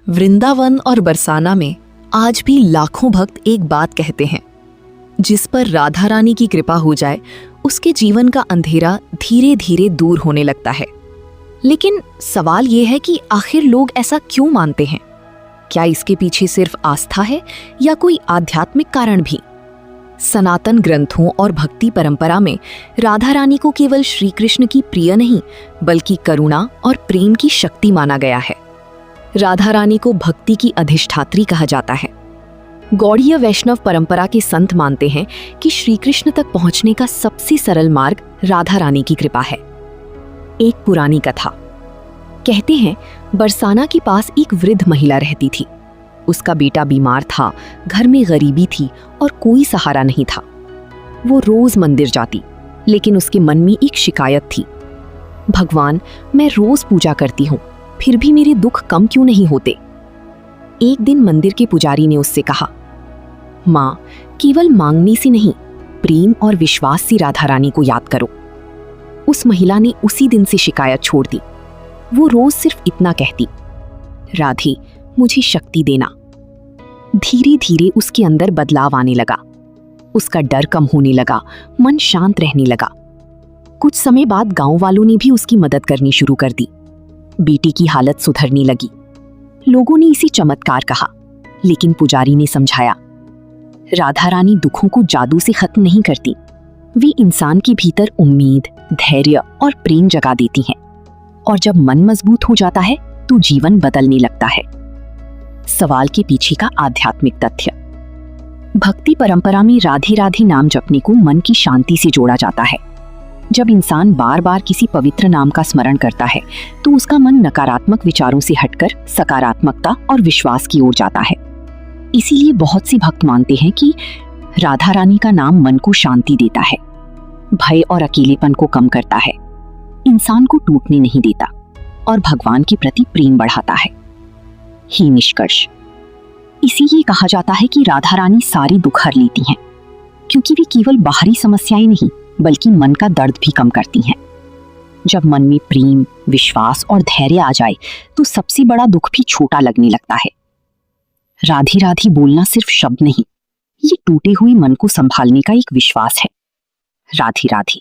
वृंदावन और बरसाना में आज भी लाखों भक्त एक बात कहते हैं, जिस पर राधा रानी की कृपा हो जाए उसके जीवन का अंधेरा धीरे धीरे दूर होने लगता है। लेकिन सवाल यह है कि आखिर लोग ऐसा क्यों मानते हैं? क्या इसके पीछे सिर्फ आस्था है या कोई आध्यात्मिक कारण भी? सनातन ग्रंथों और भक्ति परंपरा में राधा रानी को केवल श्री कृष्ण की प्रिय नहीं बल्कि करुणा और प्रेम की शक्ति माना गया है। राधा रानी को भक्ति की अधिष्ठात्री कहा जाता है। गौड़ीय वैष्णव परंपरा के संत मानते हैं कि श्री कृष्ण तक पहुंचने का सबसे सरल मार्ग राधा रानी की कृपा है। एक पुरानी कथा कहते हैं, बरसाना के पास एक वृद्ध महिला रहती थी। उसका बेटा बीमार था, घर में गरीबी थी और कोई सहारा नहीं था। वो रोज मंदिर जाती, लेकिन उसके मन में एक शिकायत थी। भगवान, मैं रोज पूजा करती हूँ, फिर भी मेरे दुख कम क्यों नहीं होते? एक दिन मंदिर के पुजारी ने उससे कहा, माँ, केवल मांगने से नहीं, प्रेम और विश्वास से राधा रानी को याद करो। उस महिला ने उसी दिन से शिकायत छोड़ दी। वो रोज सिर्फ इतना कहती, राधे, मुझे शक्ति देना। धीरे धीरे उसके अंदर बदलाव आने लगा। उसका डर कम होने लगा, मन शांत रहने लगा। कुछ समय बाद गांव वालों ने भी उसकी मदद करनी शुरू कर दी। बेटी की हालत सुधरने लगी। लोगों ने इसे चमत्कार कहा, लेकिन पुजारी ने समझाया, राधा रानी दुखों को जादू से खत्म नहीं करती। वे इंसान के भीतर उम्मीद, धैर्य और प्रेम जगा देती हैं। और जब मन मजबूत हो जाता है तो जीवन बदलने लगता है। सवाल के पीछे का आध्यात्मिक तथ्य। भक्ति परंपरा में राधे राधे नाम जपने को मन की शांति से जोड़ा जाता है। जब इंसान बार बार किसी पवित्र नाम का स्मरण करता है तो उसका मन नकारात्मक विचारों से हटकर सकारात्मकता और विश्वास की ओर जाता है। इसीलिए बहुत से भक्त मानते हैं कि राधा रानी का नाम मन को शांति देता है, भय और अकेलेपन को कम करता है, इंसान को टूटने नहीं देता और भगवान के प्रति प्रेम बढ़ाता है। ही निष्कर्ष, इसीलिए कहा जाता है कि राधा रानी सारे दुख हर लेती हैं, क्योंकि वे केवल बाहरी समस्याएं नहीं बल्कि मन का दर्द भी कम करती हैं। जब मन में प्रेम, विश्वास और धैर्य आ जाए तो सबसे बड़ा दुख भी छोटा लगने लगता है। राधे राधे बोलना सिर्फ शब्द नहीं, ये टूटे हुए मन को संभालने का एक विश्वास है। राधे राधे।